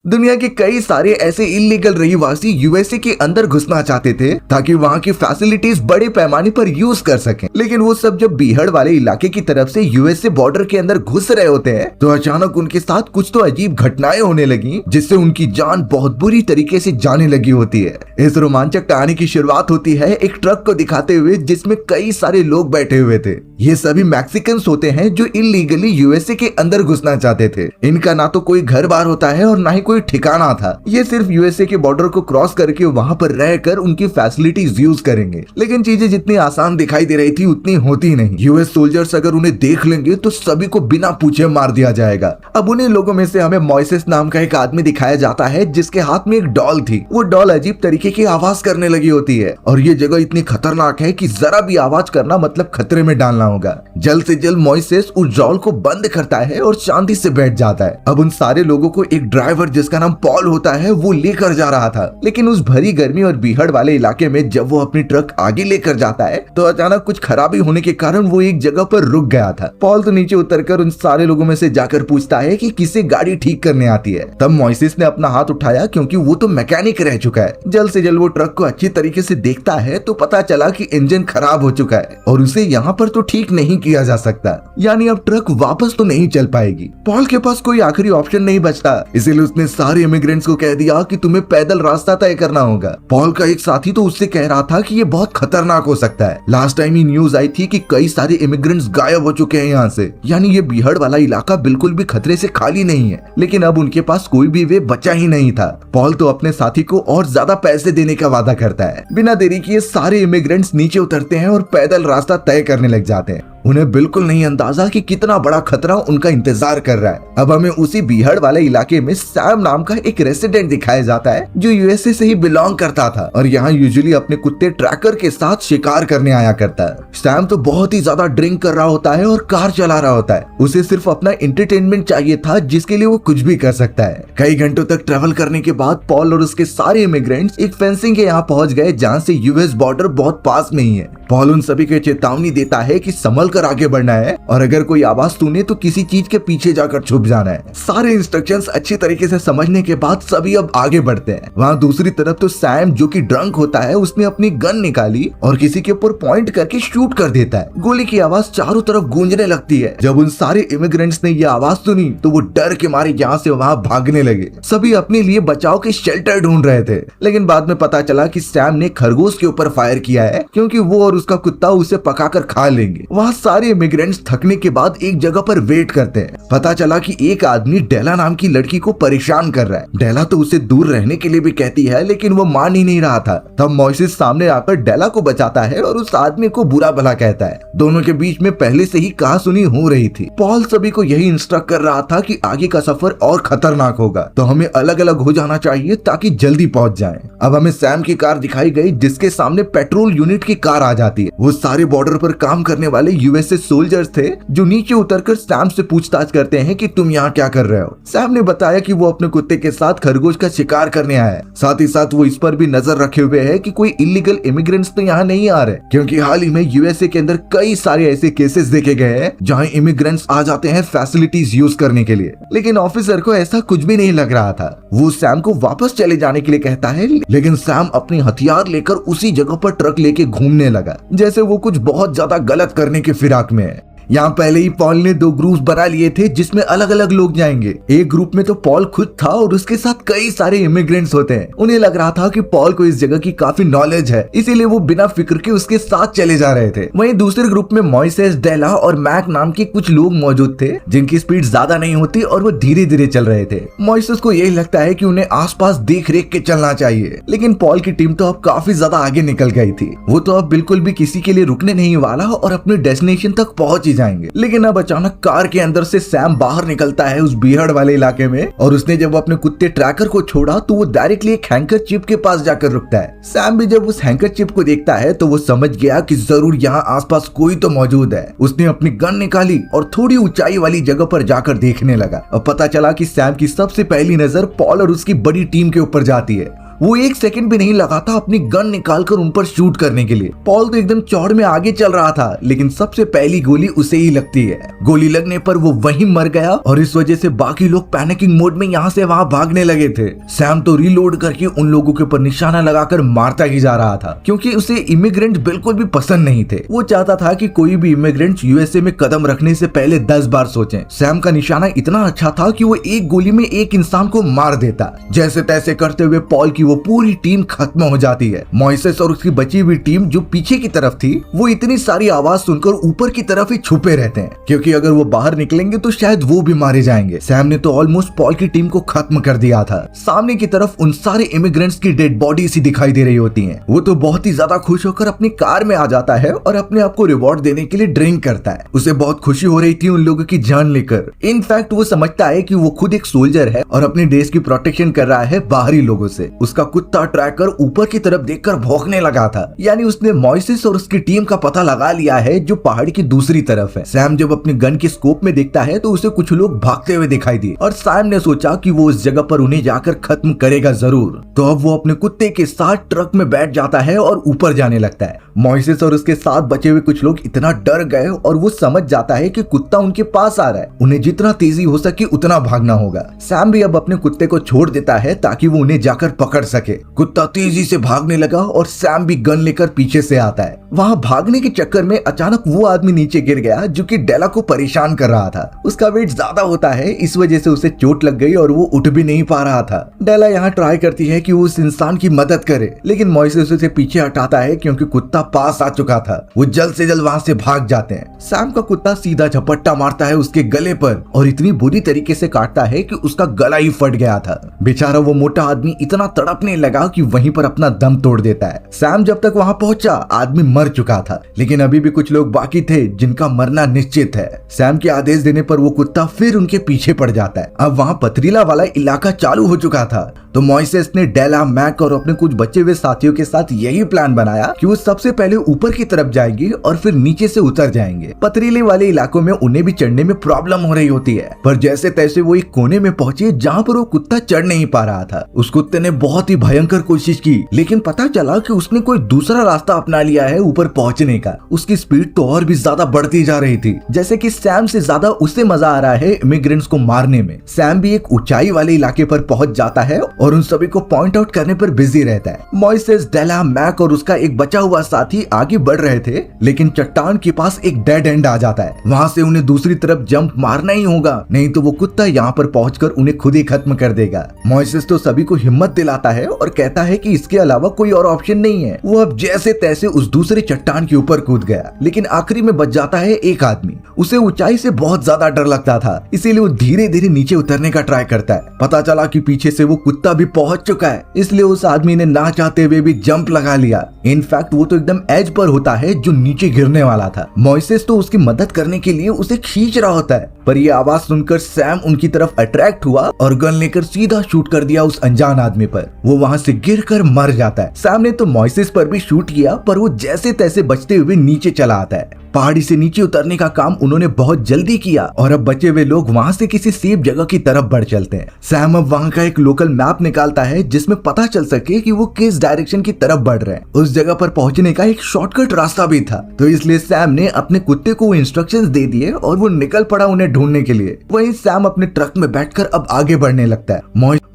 दुनिया के कई सारे ऐसे इलीगल रहीवासी यूएसए के अंदर घुसना चाहते थे ताकि वहाँ की फैसिलिटीज बड़े पैमाने पर यूज कर सकें। लेकिन वो सब जब बीहड़ वाले इलाके की तरफ से यूएसए बॉर्डर के अंदर घुस रहे होते हैं तो अचानक उनके साथ कुछ तो अजीब घटनाएं होने लगी, जिससे उनकी जान बहुत बुरी तरीके से जाने लगी होती है। इस रोमांचक कहानी की शुरुआत होती है एक ट्रक को दिखाते हुए जिसमें कई सारे लोग बैठे हुए थे। ये सभी मैक्सिकन्स होते हैं जो इलीगली यूएसए के अंदर घुसना चाहते थे। इनका ना तो कोई घर बार होता है और ना ही कोई ठिकाना था। ये सिर्फ यूएसए के बॉर्डर को क्रॉस करके वहाँ पर रहकर उनकी फैसिलिटीज यूज करेंगे। लेकिन चीजें जितनी आसान दिखाई दे रही थी उतनी होती नहीं। यूएस सोल्जर्स अगर उन्हें देख लेंगे तो सभी को बिना पूछे मार दिया जाएगा। अब उन्हीं लोगों में से हमें मॉइसेस नाम का एक आदमी दिखाया जाता है जिसके हाथ में एक डॉल थी। वो डॉल अजीब तरीके की आवाज करने लगी होती है और ये जगह इतनी खतरनाक है कि जरा भी आवाज करना मतलब खतरे में डालना होगा। जल्द से जल्द मॉइसेस उस डॉल को बंद करता है और शांति से बैठ जाता है। अब उन सारे लोगों को एक ड्राइवर जिसका नाम पॉल होता है वो लेकर जा रहा था। लेकिन उस भरी गर्मी और बीहड़ वाले इलाके में जब वो अपनी ट्रक आगे लेकर जाता है तो अचानक कुछ खराबी होने के कारण वो एक जगह पर रुक गया था। पॉल तो नीचे उतरकर उन सारे लोगों में से जाकर पूछता है कि किसे गाड़ी ठीक करने आती है। तब मॉइसेस ने अपना हाथ उठाया क्योंकि वो तो मैकेनिक रह चुका है। जल्द से जल्द वो ट्रक को अच्छी तरीके से देखता है तो पता चला कि इंजन खराब हो चुका है और उसे यहाँ पर तो ठीक नहीं किया जा सकता, यानी अब ट्रक वापस तो नहीं चल पाएगी। पॉल के पास कोई आखिरी ऑप्शन नहीं बचता, इसीलिए उसने सारे इमिग्रेंट्स को कह दिया कि तुम्हें पैदल रास्ता तय करना होगा। पॉल का एक साथी तो उससे कह रहा था कि ये बहुत खतरनाक हो सकता है। लास्ट टाइम ही न्यूज आई थी कि कई सारे इमिग्रेंट्स गायब हो चुके हैं यहाँ से, यानी ये बीहड़ वाला इलाका बिल्कुल भी खतरे से खाली नहीं है। लेकिन अब उनके पास कोई भी वे बचा ही नहीं था। पॉल तो अपने साथी को और ज्यादा पैसे देने का वादा करता है। बिना देरी किए सारे इमिग्रेंट्स नीचे उतरते हैं और पैदल रास्ता तय करने लग जाते हैं। उन्हें बिल्कुल नहीं अंदाजा कि कितना बड़ा खतरा उनका इंतजार कर रहा है। अब हमें उसी बीहड़ वाले इलाके में सैम नाम का एक रेसिडेंट दिखाया जाता है जो यूएसए से ही बिलोंग करता था और यहाँ यूजुअली अपने कुत्ते ट्रैकर के साथ शिकार करने आया करता है। सैम तो बहुत ही ज्यादा ड्रिंक कर रहा होता है और कार चला रहा होता है। उसे सिर्फ अपना एंटरटेनमेंट चाहिए था जिसके लिए वो कुछ भी कर सकता है। कई घंटों तक ट्रेवल करने के बाद पॉल और उसके सारे इमिग्रेंट्स एक फेंसिंग के यहाँ पहुंच गए जहाँ से यूएस बॉर्डर बहुत पास में ही है। पॉल उन सभी को चेतावनी देता है कि संभल कर आगे बढ़ना है और अगर कोई आवाज सुने तो किसी चीज के पीछे जाकर छुप जाना है। सारे इंस्ट्रक्शंस अच्छी तरीके से समझने के बाद सभी अब आगे बढ़ते हैं। वहाँ दूसरी तरफ तो सैम जो कि ड्रंक होता है उसने अपनी गन निकाली और किसी के ऊपर पॉइंट करके शूट कर देता है। गोली की आवाज चारों तरफ गूंजने लगती है। जब उन सारे इमिग्रेंट्स ने यह आवाज सुनी तो वो डर के मारे यहाँ से वहाँ भागने लगे। सभी अपने लिए बचाव के शेल्टर ढूंढ रहे थे, लेकिन बाद में पता चला कि सैम ने खरगोश के ऊपर फायर किया है क्योंकि वो और उसका कुत्ता उसे पकाकर खा लेंगे। वहाँ सारे इमिग्रेंट्स थकने के बाद एक जगह पर वेट करते हैं। पता चला कि एक आदमी डेला नाम की लड़की को परेशान कर रहा है। डेला तो उसे दूर रहने के लिए भी कहती है लेकिन वो मान ही नहीं रहा था। तब मॉइसेस सामने आकर डेला को बचाता है और उस आदमी को बुरा भला कहता है। दोनों के बीच में पहले से ही कहासुनी हो रही थी। पॉल सभी को यही इंस्ट्रक्ट कर रहा था कि आगे का सफर और खतरनाक होगा तो हमें अलग अलग हो जाना चाहिए ताकि जल्दी पहुंच जाएं। अब हमें सैम की कार दिखाई गई जिसके सामने पेट्रोल यूनिट की कार आ जाती है। वो सारे बॉर्डर पर काम करने वाले यूएसए सोल्जर्स थे जो नीचे उतरकर सैम से पूछताछ करते हैं कि तुम यहाँ क्या कर रहे हो। सैम ने बताया कि वो अपने कुत्ते के साथ खरगोश का शिकार करने आया है। साथ ही साथ वो इस पर भी नजर रखे हुए है कि कोई इलीगल इमिग्रेंट्स तो यहाँ नहीं आ रहे, क्योंकि हाल ही में यूएसए के अंदर कई सारे ऐसे केसेस देखे गए हैं जहाँ इमिग्रेंट्स आ जाते हैं फैसिलिटीज यूज करने के लिए। लेकिन ऑफिसर को ऐसा कुछ भी नहीं लग रहा था। वो सैम को वापस चले जाने के लिए कहता है, लेकिन सैम अपनी हथियार लेकर उसी जगह पर ट्रक लेके घूमने लगा जैसे वो कुछ बहुत ज्यादा गलत करने के फिराक में है। यहाँ पहले ही पॉल ने 2 ग्रुप्स बना लिए थे जिसमें अलग अलग लोग जाएंगे। एक ग्रुप में तो पॉल खुद था और उसके साथ कई सारे इमिग्रेंट्स होते हैं। उन्हें लग रहा था कि पॉल को इस जगह की काफी नॉलेज है, इसीलिए वो बिना फिक्र के उसके साथ चले जा रहे थे। वहीं दूसरे ग्रुप में मॉइसेस, डेला और मैक नाम के कुछ लोग मौजूद थे जिनकी स्पीड ज्यादा नहीं होती और वो धीरे धीरे चल रहे थे। मॉइसेस को यही लगता है कि उन्हें आसपास देख रेख के चलना चाहिए, लेकिन पॉल की टीम तो अब काफी ज्यादा आगे निकल गई थी। वो तो अब बिल्कुल भी किसी के लिए रुकने नहीं वाला और अपने डेस्टिनेशन तक पहुंच जाएंगे। लेकिन अब अचानक कार के अंदर से सैम बाहर निकलता है उस बीहड़ वाले इलाके में और उसने जब अपने कुत्ते ट्रैकर को छोड़ा तो वो डायरेक्टली एक हैंकर चिप के पास जाकर रुकता है। सैम भी जब उस हैंकर चिप को देखता है तो वो समझ गया कि जरूर यहाँ आसपास कोई तो मौजूद है। उसने अपनी गन निकाली और थोड़ी ऊंचाई वाली जगह पर जाकर देखने लगा और पता चला कि सैम की सबसे पहली नजर पॉल और उसकी बड़ी टीम के ऊपर जाती है। वो एक सेकंड भी नहीं लगा था अपनी गन निकालकर उन पर शूट करने के लिए। पॉल तो एकदम चौड़ में आगे चल रहा था, लेकिन सबसे पहली गोली उसे ही लगती है। गोली लगने पर वो वहीं मर गया और इस वजह से बाकी लोग पैनिकिंग मोड में यहाँ से वहाँ भागने लगे थे। सैम तो रीलोड करके उन लोगों के ऊपर निशाना लगाकर मारता ही जा रहा था, क्योंकि उसे इमिग्रेंट बिल्कुल भी पसंद नहीं थे। वो चाहता था कि कोई भी इमिग्रेंट यूएसए में कदम रखने से पहले 10 बार सोचें। सैम का निशाना इतना अच्छा था कि वो एक गोली में एक इंसान को मार देता। जैसे तैसे करते हुए पॉल की वो पूरी टीम खत्म हो जाती है। मॉइसेस और उसकी बची हुई टीम जो पीछे की तरफ थी, वो इतनी सारी आवाज सुनकर ऊपर की तरफ ही छुपे रहते हैं, क्योंकि अगर वो बाहर निकलेंगे तो शायद वो भी मारे जाएंगे। सैम ने तो ऑलमोस्ट पॉल की टीम को खत्म कर दिया था। सामने की तरफ उन सारे इमिग्रेंट्स की डेड बॉडीज ही दिखाई दे रही होती हैं। वो तो बहुत ही ज्यादा खुश होकर अपनी कार में आ जाता है और अपने आप को रिवॉर्ड देने के लिए ड्रिंक करता है। उसे बहुत खुशी हो रही थी उन लोगों की जान लेकर। इनफैक्ट वो समझता है कि वो खुद एक सोल्जर है और अपने देश की प्रोटेक्शन कर रहा है बाहरी लोगों से। उसका कुत्ता ट्रैकर ऊपर की तरफ देखकर भौंकने लगा था, यानी उसने मॉइसेस और उसकी टीम का पता लगा लिया है जो पहाड़ की दूसरी तरफ है। सैम जब अपनी गन के स्कोप में देखता है तो उसे कुछ लोग भागते हुए दिखाई दिए और सैम ने सोचा कि वो उस जगह पर उन्हें जाकर खत्म करेगा जरूर। तो अब वो अपने कुत्ते के साथ ट्रक में बैठ जाता है और ऊपर जाने लगता है। मॉइसेस और उसके साथ बचे हुए कुछ लोग इतना डर गए और वो समझ जाता है कि कुत्ता उनके पास आ रहा है, उन्हें जितना तेजी हो सके उतना भागना होगा। सैम भी अब अपने कुत्ते को छोड़ देता है ताकि वो उन्हें जाकर पकड़ सके। कुत्ता तेजी से भागने लगा और सैम भी गन लेकर पीछे से आता है। वहाँ भागने के चक्कर में अचानक वो आदमी नीचे गिर गया जो कि डेला को परेशान कर रहा था। उसका वेट ज्यादा होता है, इस वजह से उसे चोट लग गई और वो उठ भी नहीं पा रहा था। डेला यहाँ ट्राई करती है कि वो उस इंसान की मदद करे, लेकिन मॉइसेस उसे पीछे हटाता है क्योंकि कुत्ता पास आ चुका था। वो जल्द से जल्द वहाँ से भाग जाते हैं। सैम का कुत्ता सीधा झपट्टा मारता है उसके गले पर और इतनी बुरी तरीके से काटता है कि उसका गला ही फट गया था। बेचारा वो मोटा आदमी इतना तड़पने लगा कि वहीं पर अपना दम तोड़ देता है। सैम जब तक वहाँ पहुंचा आदमी मर चुका था, लेकिन अभी भी कुछ लोग बाकी थे जिनका मरना निश्चित है। सैम के आदेश देने पर वो कुत्ता फिर उनके पीछे पड़ जाता है। अब वहाँ पथरीला वाला इलाका चालू हो चुका था, तो मॉइसेस ने डेला, मैक और अपने कुछ बचे हुए साथियों के साथ यही प्लान बनाया कि वो सबसे पहले ऊपर की तरफ जाएंगे और फिर नीचे से उतर जाएंगे। पथरीले वाले इलाकों में उन्हें भी चढ़ने में प्रॉब्लम हो रही होती है, पर जैसे तैसे वो एक कोने में पहुंचे जहाँ पर वो कुत्ता चढ़ नहीं पा रहा था। उस कुत्ते ने बहुत ही भयंकर कोशिश की, लेकिन पता चला कि उसने कोई दूसरा रास्ता अपना लिया है ऊपर पहुंचने का। उसकी स्पीड तो और भी ज्यादा बढ़ती जा रही थी, जैसे कि सैम से ज्यादा उसे मजा आ रहा है इमिग्रेंट्स को मारने में। सैम भी एक ऊंचाई वाले इलाके पर पहुंच जाता है और उन सभी को पॉइंट आउट करने पर बिजी रहता है। मॉइसेस, डेला, मैक और उसका एक बचा हुआ साथी आगे बढ़ रहे थे, लेकिन चट्टान के पास एक डेड एंड आ जाता है। वहां से उन्हें दूसरी तरफ जंप मारना ही होगा, नहीं तो वो कुत्ता यहाँ पर पहुंचकर उन्हें खुद ही खत्म कर देगा। मॉइसेस तो सभी को हिम्मत दिलाता है और कहता है कि इसके अलावा कोई और ऑप्शन नहीं है। वो अब जैसे तैसे उस दूसरे चट्टान के ऊपर कूद गया, लेकिन आखिरी में बच जाता है एक आदमी। उसे ऊंचाई से बहुत ज्यादा डर लगता था, इसीलिए वो धीरे धीरे नीचे उतरने का ट्राई करता है। पता चला कि पीछे से वो कुत्ता भी पहुंच चुका है, इसलिए उस आदमी ने ना चाहते हुए भी जंप लगा लिया। इनफैक्ट वो तो एकदम एज पर होता है जो नीचे गिरने वाला था। मॉइसेस तो उसकी मदद करने के लिए उसे खींच रहा होता है, पर ये आवाज सुनकर सैम उनकी तरफ अट्रैक्ट हुआ और गन लेकर सीधा शूट कर दिया उस अनजान आदमी पर। वो वहां से गिरकर मर जाता है। सैम ने तो मॉइसेस पर भी शूट किया, पर वो जैसे तैसे बचते हुए नीचे चला आता है। पहाड़ी से नीचे उतरने का काम उन्होंने बहुत जल्दी किया और अब बचे हुए लोग वहां से किसी सेफ जगह की तरफ बढ़ चलते हैं। सैम अब वहां का एक लोकल मैप निकालता है जिसमें पता चल सके कि वो किस डायरेक्शन की तरफ बढ़ रहे हैं। उस जगह पर पहुंचने का एक शॉर्टकट रास्ता भी था, तो इसलिए सैम ने अपने कुत्ते को इंस्ट्रक्शंस दे दिए और वो निकल पड़ा उन्हें ढूंढने के लिए। वहीं सैम अपने ट्रक में बैठकर अब आगे बढ़ने लगता है।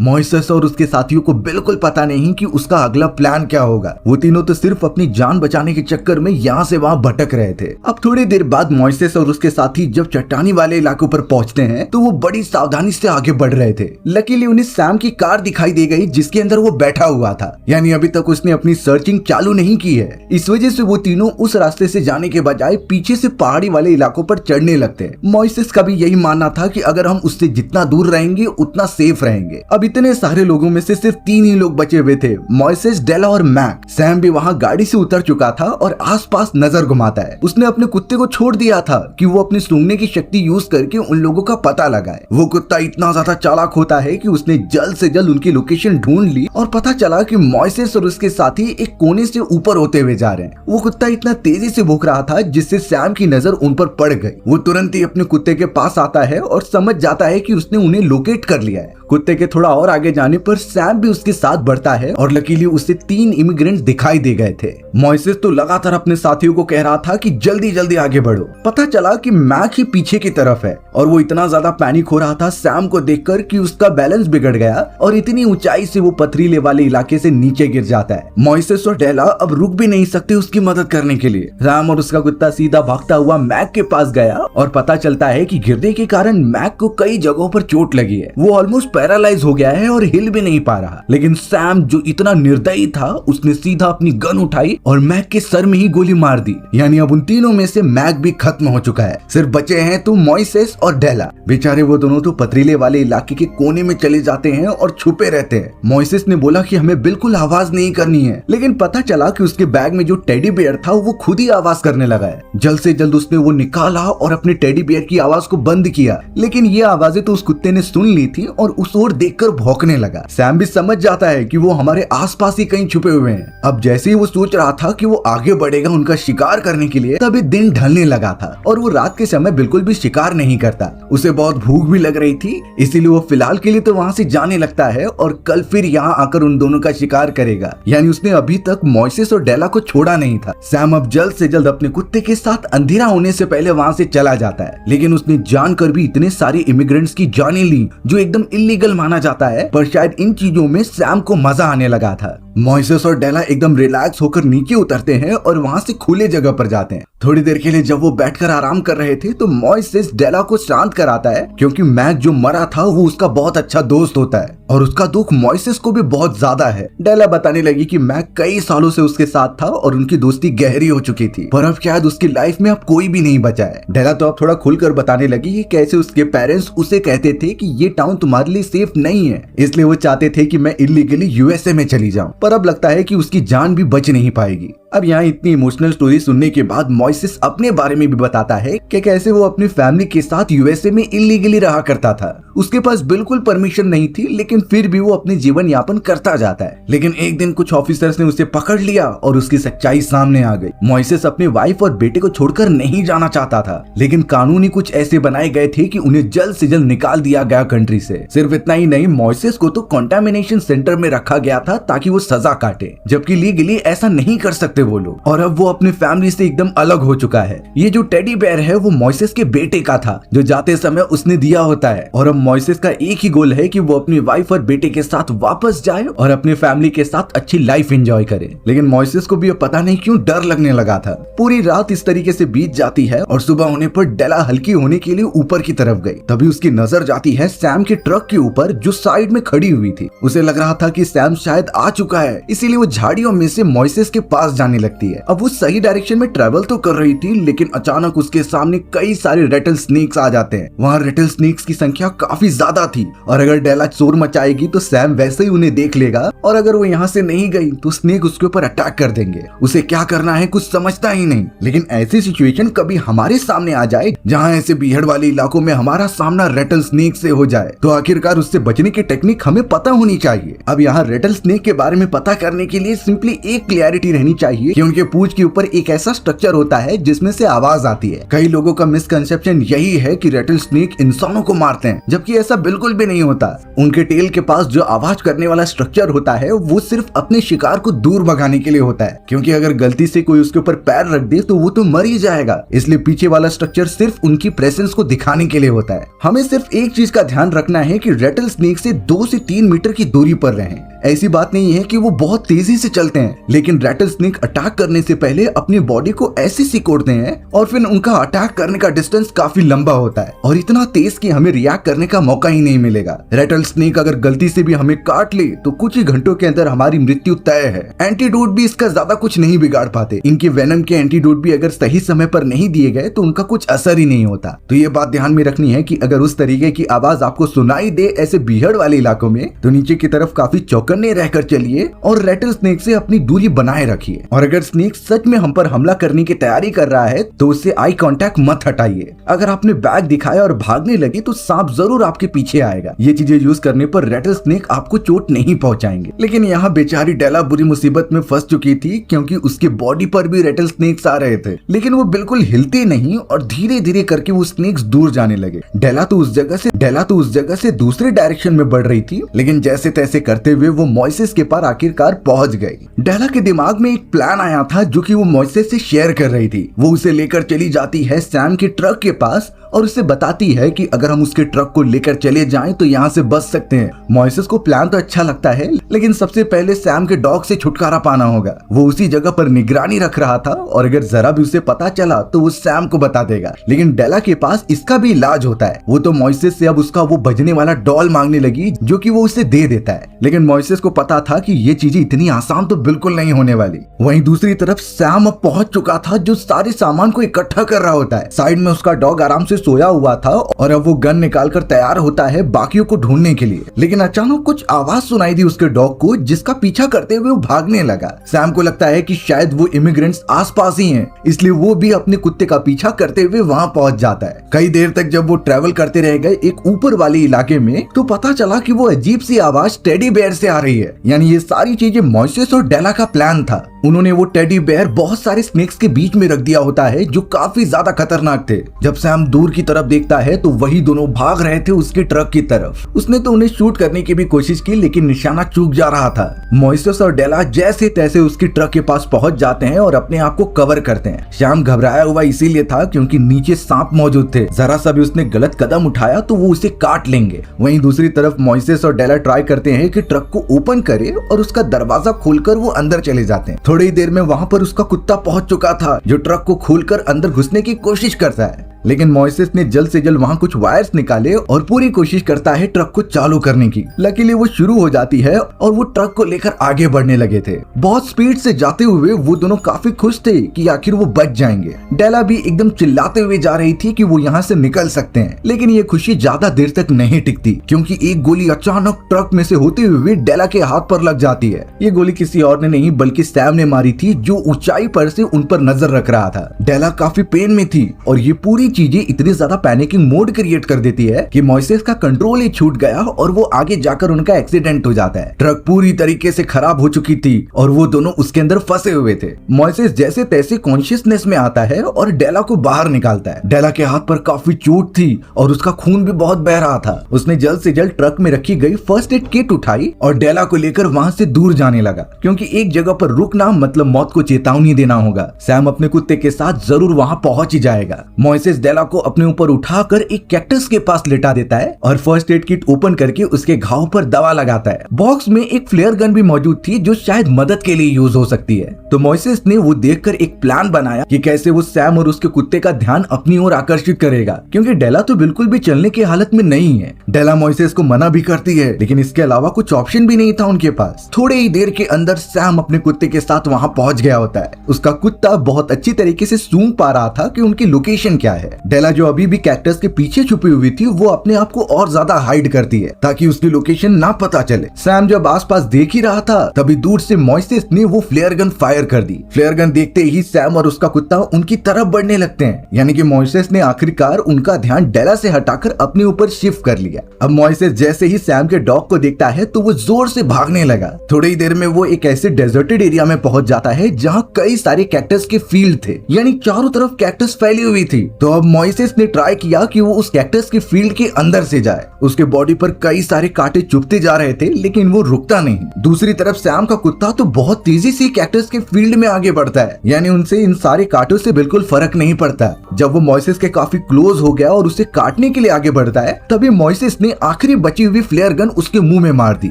मॉइसेस और उसके साथियों को बिल्कुल पता नहीं कि उसका अगला प्लान क्या होगा। वो तीनों तो सिर्फ अपनी जान बचाने के चक्कर में यहाँ से वहाँ भटक रहे थे। अब थोड़ी देर बाद मॉइसेस और उसके साथी जब चट्टानी वाले इलाकों पर पहुंचते हैं तो वो बड़ी सावधानी से आगे बढ़ रहे थे। लकीली उन्हें सैम की कार दिखाई दे गई जिसके अंदर वो बैठा हुआ था, यानी अभी तक उसने अपनी सर्चिंग चालू नहीं की है। इस वजह से वो तीनों उस रास्ते से जाने के बजाय पीछे से पहाड़ी वाले इलाकों पर चढ़ने लगते हैं। मॉइसेस का भी यही मानना था कि अगर हम उससे जितना दूर रहेंगे उतना सेफ रहेंगे। अब इतने सारे लोगों में से सिर्फ 3 ही लोग बचे हुए थे, मॉइसेस, डेला और मैक। सैम भी वहाँ गाड़ी से उतर चुका था और आसपास नजर घुमाता है। उसने अपनी अपने कुत्ते को छोड़ दिया था कि वो अपनी सूंघने की शक्ति यूज करके उन लोगों का पता लगाए। वो कुत्ता इतना ज्यादा चालाक होता है कि उसने जल्द से जल्द उनकी लोकेशन ढूंढ ली और पता चला कि मॉइसेस और उसके साथी एक कोने से ऊपर होते हुए जा रहे हैं। वो कुत्ता इतना तेजी से भौंक रहा था जिससे सैम की नजर उन पर पड़ गई। वो तुरंत ही अपने कुत्ते के पास आता है और समझ जाता है कि उसने उन्हें लोकेट कर लिया है। कुत्ते के थोड़ा और आगे जाने पर सैम भी उसके साथ बढ़ता है और लकीली उसे 3 इमिग्रेंट दिखाई दे गए थे। मॉइसेस तो लगातार अपने साथियों को कह रहा था कि जल्दी जल्दी आगे बढ़ो। पता चला कि मैक ही पीछे की तरफ है और वो इतना ज्यादा पैनिक हो रहा था सैम को देखकर कि उसका बैलेंस बिगड़ गया और इतनी ऊंचाई से वो पथरीले वाले इलाके से नीचे गिर जाता है। मॉइसेस और डेला अब रुक भी नहीं सकते उसकी मदद करने के लिए। सैम और उसका कुत्ता सीधा भागता हुआ मैक के पास गया और पता चलता है कि गिरने के कारण मैक को कई जगहों पर चोट लगी है। वो ऑलमोस्ट पैरालाइज हो गया है और हिल भी नहीं पा रहा। लेकिन सैम जो इतना निर्दयी था उसने सीधा अपनी गन उठाई और मैक के सर में ही गोली मार दी। यानी अब उन तीनों में से मैक भी खत्म हो चुका है। सिर्फ बचे हैं तो मॉइसेस और डेला। बेचारे वो दोनों तो पथरीले वाले इलाके के कोने में चले जाते हैं और छुपे रहते हैं। मॉइसेस ने बोला कि हमें बिल्कुल आवाज नहीं करनी है, लेकिन पता चला कि उसके बैग में जो टेडी बेयर था वो खुद ही आवाज करने लगा है। जल्द से जल्द उसने वो निकाला और अपने टेडी बेयर की आवाज को बंद किया, लेकिन ये आवाजें तो उस कुत्ते ने सुन ली थी और उस ओर देखकर भौंकने लगा। सैम भी समझ जाता है कि वो हमारे आसपास ही कहीं छुपे हुए हैं। अब जैसे ही वो सोच रहा था कि वो आगे बढ़ेगा उनका शिकार करने के लिए, तभी दिन ढलने लगा था और वो रात के समय बिल्कुल भी शिकार नहीं करता। उसे बहुत भूख भी लग रही थी, इसीलिए वो फिलहाल के लिए तो वहाँ से जाने लगता है और कल फिर यहाँ आकर उन दोनों का शिकार करेगा। यानी उसने अभी तक मॉइसेस और डेला को छोड़ा नहीं था। सैम अब जल्द से जल्द अपने कुत्ते के साथ अंधेरा होने से पहले वहाँ से चला जाता है, लेकिन उसने जानकर भी इतने सारे इमिग्रेंट्स की जानें ली जो एकदम इलीगल माना जाता है, पर शायद इन चीजों में सैम को मजा आने लगा था। मॉइसेस और डेला एकदम रिलैक्स होकर नीचे उतरते हैं और वहाँ से खुले जगह पर जाते हैं। थोड़ी देर के लिए जब वो बैठकर आराम कर रहे थे तो मॉइसेस डेला को शांत कराता है, क्योंकि मैक जो मरा था वो उसका बहुत अच्छा दोस्त होता है और उसका दुख मॉइसेस को भी बहुत ज्यादा है। डेला बताने लगी कि मैक कई सालों से उसके साथ था और उनकी दोस्ती गहरी हो चुकी थी, पर अब शायद उसकी लाइफ में अब कोई भी नहीं बचा है। डेला तो अब थोड़ा खुलकर बताने लगी कि कैसे उसके पेरेंट्स उसे कहते थे कि ये टाउन तुम्हारे लिए सेफ नहीं है, इसलिए वो चाहते थे कि मैं इलीगली यूएसए में चली जाऊं, पर अब लगता है कि उसकी जान भी बच नहीं पाएगी। अब यहाँ इतनी इमोशनल स्टोरी सुनने के बाद मॉइसेस अपने बारे में भी बताता है कि कैसे वो अपनी फैमिली के साथ यूएसए में इलीगली रहा करता था। उसके पास बिल्कुल परमिशन नहीं थी, लेकिन फिर भी वो अपनी जीवन यापन करता जाता है। लेकिन एक दिन कुछ ऑफिसर्स ने उसे पकड़ लिया और उसकी सच्चाई सामने आ गई। मॉइसेस अपने वाइफ और बेटे को छोड़कर नहीं जाना चाहता था, लेकिन कानून ही कुछ ऐसे बनाए गए थे कि उन्हें जल्द से जल्द निकाल दिया गया कंट्री से। सिर्फ इतना ही नहीं, मॉइसेस को तो कंटामिनेशन सेंटर में रखा गया था ताकि वो सजा काटे, जबकि लीगली ऐसा नहीं कर सकते वो लोग। और अब वो अपनी फैमिली से एकदम अलग हो चुका है। ये जो टेडी बेयर है वो मॉइसेस के बेटे का था, जो जाते समय उसने दिया होता है। और अब मॉइसेस का एक ही गोल है कि वो अपनी वाइफ और बेटे के साथ वापस जाए और अपनी फैमिली के साथ अच्छी लाइफ एंजॉय करे। लेकिन मॉइसेस को भी अब पता नहीं क्यों डर लगने लगा था। पूरी रात इस तरीके से बीत जाती है और सुबह होने पर डेला हल्की होने के लिए ऊपर की तरफ गई। तभी उसकी नजर जाती है सैम के ट्रक के ऊपर जो साइड में खड़ी हुई थी। उसे लग रहा था कि सैम शायद आ चुका है, इसीलिए वो झाड़ियों में से मॉइसेस के पास जाने लगती है। अब वो सही डायरेक्शन में ट्रेवल तो कर रही थी, लेकिन अचानक उसके सामने कई सारे रेटल स्नेक्स आ जाते हैं। वहाँ रेटल स्नेक्स की संख्या काफी ज्यादा थी और अगर डेला शोर मचाएगी तो सैम वैसे ही उन्हें देख लेगा और अगर वो यहाँ से नहीं गई तो स्नेक उसके ऊपर अटैक कर देंगे। उसे क्या करना है कुछ समझता ही नहीं। लेकिन ऐसी सिचुएशन कभी हमारे सामने आ जाए जहाँ ऐसे बीहड़ वाले इलाकों में हमारा सामना रेटल स्नेक से हो जाए, तो आखिरकार उससे बचने की टेक्निक हमें पता होनी चाहिए। अब यहाँ रेटल स्नेक के बारे में पता करने के लिए सिंपली एक क्लियरिटी रहनी चाहिए कि उनके पूंछ के ऊपर एक ऐसा स्ट्रक्चर होता है जिसमें से आवाज आती है। कई लोगों का मिसकंसेप्शन यही है कि रेटल स्नेक इंसानों को मारते हैं, जबकि ऐसा बिल्कुल भी नहीं होता। उनके टेल के पास जो आवाज करने वाला स्ट्रक्चर होता है वो सिर्फ अपने शिकार को दूर भगाने के लिए होता है, क्योंकि अगर गलती से कोई उसके ऊपर पैर रख दे तो वो तो मर ही जाएगा। इसलिए पीछे वाला स्ट्रक्चर सिर्फ उनकी प्रेजेंस को दिखाने के लिए होता है। हमें सिर्फ एक चीज का ध्यान रखना है कि रेटल स्नेक से 2 से 3 मीटर की दूरी पर रहें। ऐसी बात नहीं है कि वो बहुत तेजी से चलते हैं, लेकिन रेटल स्नेक अटैक करने से पहले अपनी बॉडी को ऐसे सिकोड़ते हैं और फिर उनका अटैक करने का डिस्टेंस काफी लंबा होता है और इतना तेज कि हमें रिएक्ट करने का मौका ही नहीं मिलेगा। रेटल स्नेक अगर गलती से भी हमें काट ले तो कुछ ही घंटों के अंदर हमारी मृत्यु तय है। एंटीडोट भी इसका ज्यादा कुछ नहीं बिगाड़ पाते। इनके वेनम के एंटीडोट भी अगर सही समय पर नहीं दिए गए तो उनका कुछ असर ही नहीं होता। तो ये बात ध्यान में रखनी है कि अगर उस तरीके की आवाज आपको सुनाई दे ऐसे बीहड़ वाले इलाकों में, तो नीचे की तरफ काफी चौकस चौकन्ने रहकर चलिए और रेटल स्नेक से अपनी दूरी बनाए रखिए। और अगर स्नेक सच में हम पर हमला करने की तैयारी कर रहा है तो उससे आई कांटेक्ट मत हटाइए। अगर आपने बैग दिखाया और भागने लगे तो सांप जरूर आपके पीछे आएगा। ये चीजें यूज करने पर रेटल स्नेक आपको चोट नहीं पहुंचाएंगे। लेकिन यहाँ बेचारी डेला बुरी मुसीबत में फंस चुकी थी, क्योंकि उसके बॉडी पर भी रेटल स्नेक्स आ रहे थे, लेकिन वो बिल्कुल हिलती नहीं और धीरे धीरे करके वो स्नेक्स दूर जाने लगे। डेला तो उस जगह से दूसरे डायरेक्शन में बढ़ रही थी, लेकिन जैसे तैसे करते हुए वो मोइसेस के पास आखिरकार पहुंच गई। डेला के दिमाग में एक प्लान आया था जो कि वो मोइसेस से शेयर कर रही थी। वो उसे लेकर चली जाती है सैम के ट्रक के पास और उसे बताती है कि अगर हम उसके ट्रक को लेकर चले जाएं तो यहाँ से बच सकते हैं। मोइसेस को प्लान तो अच्छा लगता है, लेकिन सबसे पहले सैम के डॉग से छुटकारा पाना होगा। वो उसी जगह पर निगरानी रख रहा था और अगर जरा भी उसे पता चला तो वो सैम को बता देगा। लेकिन डेला के पास इसका भी इलाज होता है। वो तो मोइसेस से अब उसका वो बजने वाला डॉल मांगने लगी, जो कि वो उसे दे देता है। लेकिन मोइसेस को पता था कि ये चीजें इतनी आसान तो बिल्कुल नहीं होने वाली। वहीं दूसरी तरफ सैम अब पहुंच चुका था, जो सारे सामान को इकट्ठा कर रहा होता है। साइड में उसका डॉग आराम से सोया हुआ था और अब वो गन निकालकर तैयार होता है बाकियों को ढूंढने के लिए। लेकिन अचानक कुछ आवाज सुनाई दी उसके डॉग को, जिसका पीछा करते हुए वो भागने लगा। सैम को लगता है कि शायद वो इमिग्रेंट्स आसपास ही हैं, इसलिए वो भी अपने कुत्ते का पीछा करते हुए वहां पहुंच जाता है। कई देर तक जब वो ट्रेवल करते रह गए एक ऊपर वाले इलाके में, तो पता चला कि वो अजीब सी आवाज टेडी बेयर से आ रही है। यानी ये सारी चीजें मोइसेस और डेला का प्लान था। उन्होंने वो टेडी बेयर बहुत सारे स्नेक्स के बीच में रख दिया होता है, जो काफी ज्यादा खतरनाक थे। जब सैम दूर की तरफ देखता है तो वही दोनों भाग रहे थे उसके ट्रक की तरफ। उसने तो उन्हें शूट करने की भी कोशिश की, लेकिन निशाना चूक जा रहा था। मोइसेस और डेला जैसे तैसे उसके ट्रक के पास पहुंच जाते हैं और अपने आप को कवर करते हैं। सैम घबराया हुआ इसीलिए था क्योंकि नीचे सांप मौजूद थे। जरा सा भी उसने गलत कदम उठाया तो वो उसे काट लेंगे। वहीं दूसरी तरफ मोइसेस और डेला ट्राई करते हैं कि ट्रक को ओपन करे और उसका दरवाजा खोलकर वो अंदर चले जाते हैं। थोड़ी देर में वहां पर उसका कुत्ता पहुंच चुका था, जो ट्रक को खोलकर अंदर घुसने की कोशिश करता है। लेकिन मोइसेस ने जल्द से जल्द वहां कुछ वायर्स निकाले और पूरी कोशिश करता है ट्रक को चालू करने की। लकीली वो शुरू हो जाती है और वो ट्रक को लेकर आगे बढ़ने लगे थे। बहुत स्पीड से जाते हुए वो दोनों काफी खुश थे कि आखिर वो बच जाएंगे। डेला भी एकदम चिल्लाते हुए जा रही थी कि वो यहाँ से निकल सकते हैं। लेकिन ये खुशी ज्यादा देर तक नहीं टिकती, क्योंकि एक गोली अचानक ट्रक में से होते हुए डेला के हाथ पर लग जाती है। ये गोली किसी और ने नहीं बल्कि सैम ने मारी थी, जो ऊंचाई पर से उन पर नजर रख रहा था। डेला काफी पेन में थी और ये पूरी चीजें इतनी ज्यादा पैनिकिंग मोड क्रिएट कर देती है कि मोइसेस का कंट्रोल ही छूट गया और वो आगे जाकर उनका एक्सीडेंट हो जाता है। ट्रक पूरी तरीके से खराब हो चुकी थी और वो दोनों उसके अंदर फंसे हुए थे। मोइसेस जैसे तैसे कॉन्शियसनेस में आता है और डेला को बाहर निकालता है। डेला के हाथ पर काफी चोट थी और उसका खून भी बहुत बह रहा था। उसने जल्द से जल्द ट्रक में रखी गई फर्स्ट एड किट उठाई और डेला को लेकर वहां से दूर जाने लगा, क्योंकि एक जगह पर रुकना मतलब मौत को चेतावनी देना होगा। सैम अपने कुत्ते के साथ जरूर वहां पहुंच ही जाएगा। मोइसेस डेला को अपने ऊपर उठाकर एक कैक्टस के पास लेटा देता है और फर्स्ट एड किट ओपन करके उसके घाव पर दवा लगाता है। बॉक्स में एक फ्लेयर गन भी मौजूद थी, जो शायद मदद के लिए यूज हो सकती है। तो मोइसेस ने वो देखकर एक प्लान बनाया कि कैसे वो सैम और उसके कुत्ते का ध्यान अपनी ओर आकर्षित करेगा, क्योंकि डेला तो बिल्कुल भी चलने की हालत में नहीं है। डेला मोइसेस को मना भी करती है, लेकिन इसके अलावा कुछ ऑप्शन भी नहीं था उनके पास। थोड़े ही देर के अंदर सैम अपने कुत्ते के साथ वहां पहुंच गया होता है। उसका कुत्ता बहुत अच्छी तरीके से सूंघ पा रहा था कि उनकी लोकेशन क्या है। डेला जो अभी भी कैक्टस के पीछे छुपी हुई थी, वो अपने आप को और ज्यादा हाइड करती है ताकि उसकी लोकेशन ना पता चले। सैम जब आसपास देख ही रहा था, तभी दूर से मोइसेस ने वो फ्लेयर गन फायर कर दी। फ्लेयर गन देखते ही सैम और उसका कुत्ता उनकी तरफ बढ़ने लगते हैं, यानी कि मोइसेस ने आखिरकार उनका ध्यान डेला से हटाकर अपने ऊपर शिफ्ट कर लिया। अब मोइसेस जैसे ही सैम के डॉग को देखता है तो वो जोर से भागने लगा। थोड़ी ही देर में वो एक ऐसे डेजर्टेड एरिया में पहुंच जाता है जहाँ कई सारे कैक्टस के फील्ड थे, यानी चारों तरफ कैक्टस फैली हुई थी। तो अब मोइसेस ने ट्राई किया कि वो उस कैक्टस के फील्ड के अंदर से जाए। उसके बॉडी पर कई सारे कांटे चुभते जा रहे थे, लेकिन वो रुकता नहीं। दूसरी तरफ सैम का कुत्ता तो बहुत तेजी से कैक्टस के फील्ड में आगे बढ़ता है, यानी उनसे इन सारे कांटों से बिल्कुल फर्क नहीं पड़ता। जब वो मोइसेस के काफी क्लोज हो गया और उसे काटने के लिए आगे बढ़ता है, तभी मोइसेस ने आखिरी बची हुई फ्लेयर गन उसके मुंह में मार दी।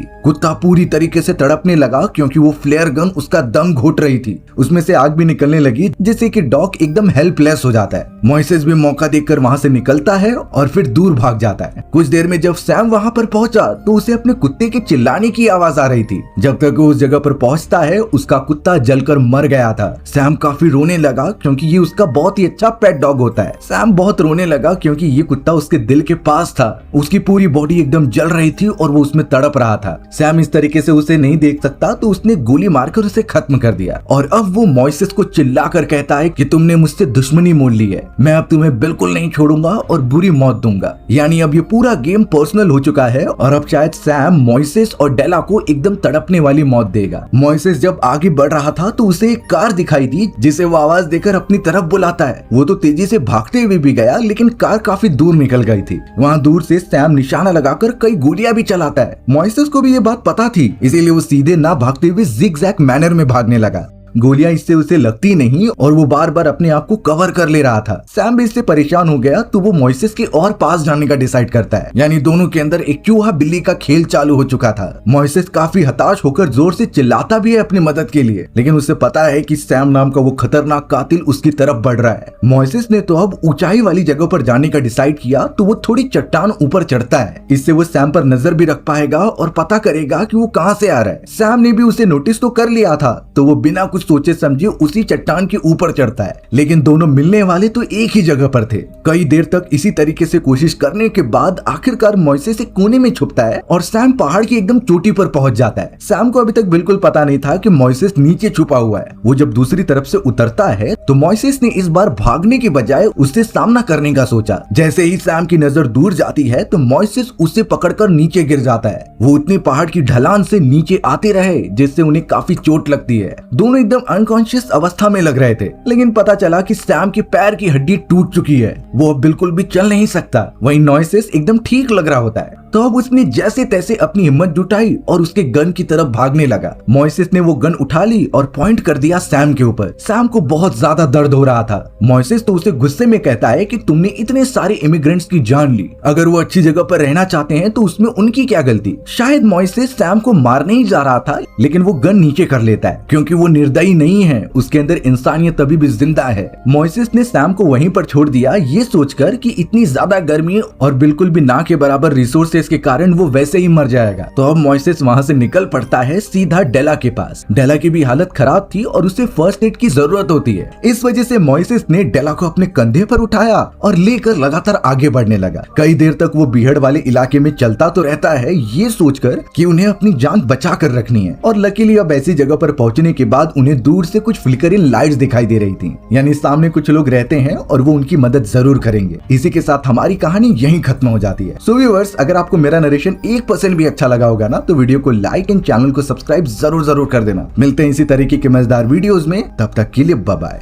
कुत्ता पूरी तरीके से तड़पने लगा, क्योंकि वो फ्लेयर गन उसका दम घोट रही थी। उसमें से आग भी निकलने लगी, जिससे कि डॉग एकदम हेल्पलेस हो जाता है। मोइसेस भी मौका देखकर वहाँ से निकलता है और फिर दूर भाग जाता है। कुछ देर में जब सैम वहाँ पर पहुंचा तो उसे अपने कुत्ते के चिल्लाने की आवाज आ रही थी। जब तक वो उस जगह पर पहुंचता है उसका कुत्ता जलकर मर गया था। सैम काफी रोने लगा क्योंकि ये उसका बहुत ही अच्छा पेट डॉग होता है। सैम बहुत रोने लगा क्योंकि ये कुत्ता उसके दिल के पास था। उसकी पूरी बॉडी एकदम जल रही थी और वो उसमें तड़प रहा था। सैम इस तरीके से उसे नहीं देख सकता तो उसने गोली मारकर उसे खत्म कर दिया और अब वो मोइसेस को चिल्लाकर कहता है कि तुमने मुझसे दुश्मनी मोल ली है, मैं अब तुम्हें बिल्कुल नहीं छोड़ूंगा और बुरी मौत दूंगा। यानी अब ये पूरा गेम पर्सनल हो चुका है और अब शायद सैम मोइसेस और डेला को एकदम तड़पने वाली मौत देगा। मोइसेस जब आगे बढ़ रहा था तो उसे एक कार दिखाई दी जिसे वो आवाज देकर अपनी तरफ बुलाता है। वो तो तेजी से भागते हुए भी गया लेकिन कार काफी दूर निकल गई थी। वहाँ दूर से सैम निशाना लगाकर कई गोलियां भी चलाता है। मोइसेस को भी ये बात पता थी, इसीलिए वो सीधे ना भागते हुए जिग-जैग मैनर में भागने लगा। गोलियां इससे उसे लगती नहीं और वो बार बार अपने आप को कवर कर ले रहा था। सैम भी इससे परेशान हो गया तो वो मोइसेस के और पास जाने का डिसाइड करता है। यानी दोनों के अंदर एक चूहा बिल्ली का खेल चालू हो चुका था। मोइसेस काफी हताश होकर जोर से चिल्लाता भी है अपनी मदद के लिए, लेकिन उसे पता है कि सैम नाम का वो खतरनाक कातिल उसकी तरफ बढ़ रहा है। मोइसेस ने तो अब ऊंचाई वाली जगह पर जाने का डिसाइड किया तो वो थोड़ी चट्टान ऊपर चढ़ता है। इससे वो सैम पर नजर भी रख पाएगा और पता करेगा कि वो कहाँ से आ रहा है। सैम ने भी उसे नोटिस तो कर लिया था तो वो बिना कुछ सोचे समझे उसी चट्टान के ऊपर चढ़ता है, लेकिन दोनों मिलने वाले तो एक ही जगह पर थे। कई देर तक इसी तरीके से कोशिश करने के बाद आखिरकार मोइसेस एक कोने में छुपता है और सैम पहाड़ की एकदम चोटी पर पहुंच जाता है। सैम को अभी तक बिल्कुल पता नहीं था कि मोइसेस नीचे छुपा हुआ है। वो जब दूसरी तरफ से उतरता है तो मोइसेस ने इस बार भागने के बजाय उससे सामना करने का सोचा। जैसे ही सैम की नजर दूर जाती है तो मोइसेस उसे पकड़कर नीचे गिर जाता है। वो उतनी पहाड़ की ढलान से नीचे आते रहे जिससे उन्हें काफी चोट लगती है। दोनों एकदम अनकॉन्शियस अवस्था में लग रहे थे, लेकिन पता चला कि सैम की पैर की हड्डी टूट चुकी है, वो अब बिल्कुल भी चल नहीं सकता। वहीं मोइसेस एकदम ठीक लग रहा होता है। तो अब उसने जैसे तैसे अपनी हिम्मत जुटाई और उसके गन की तरफ भागने लगा। मोइसेस ने वो गन उठा ली और पॉइंट कर दिया सैम के ऊपर। सैम को बहुत ज्यादा दर्द हो रहा था। मोइसेस तो उसे गुस्से में कहता है कि तुमने इतने सारे इमिग्रेंट्स की जान ली, अगर वो अच्छी जगह पर रहना चाहते हैं तो उसमें उनकी क्या गलती। शायद मोइसेस सैम को मारने ही जा रहा था, लेकिन वो गन नीचे कर लेता है क्योंकि वो निर्दयी नहीं है, उसके अंदर इंसानियत अभी भी जिंदा है। मोइसेस ने सैम को वहीं पर छोड़ दिया ये सोचकर कि इतनी ज्यादा गर्मी और बिल्कुल भी ना के बराबर रिसोर्सेस के कारण वो वैसे ही मर जाएगा। तो अब मोइसेस वहां से निकल पड़ता है सीधा डेला के पास। डेला की भी हालत खराब थी और उसे फर्स्ट एड की जरूरत होती है। इस वजह से मोइसेस ने डेला को अपने कंधे पर उठाया और लेकर लगातार आगे बढ़ने लगा। कई देर तक वो बीहड़ वाले इलाके में चलता तो रहता है ये सोचकर कि उन्हें अपनी जान बचा कर रखनी है। और लकीली अब ऐसी जगह पर पहुंचने के बाद उन्हें दूर से कुछ फ्लिकरिंग लाइट्स दिखाई दे रही थी, यानी सामने कुछ लोग रहते हैं और वो उनकी मदद जरूर करेंगे। इसी के साथ हमारी कहानी यहीं खत्म हो जाती है। सो व्यूअर्स, अगर आपको मेरा नरेशन 1% भी अच्छा लगा होगा ना तो वीडियो को लाइक एंड चैनल को सब्सक्राइब जरूर कर देना। मिलते हैं इसी तरीके के मजेदार वीडियोस में, तब तक के लिए बाय बाय।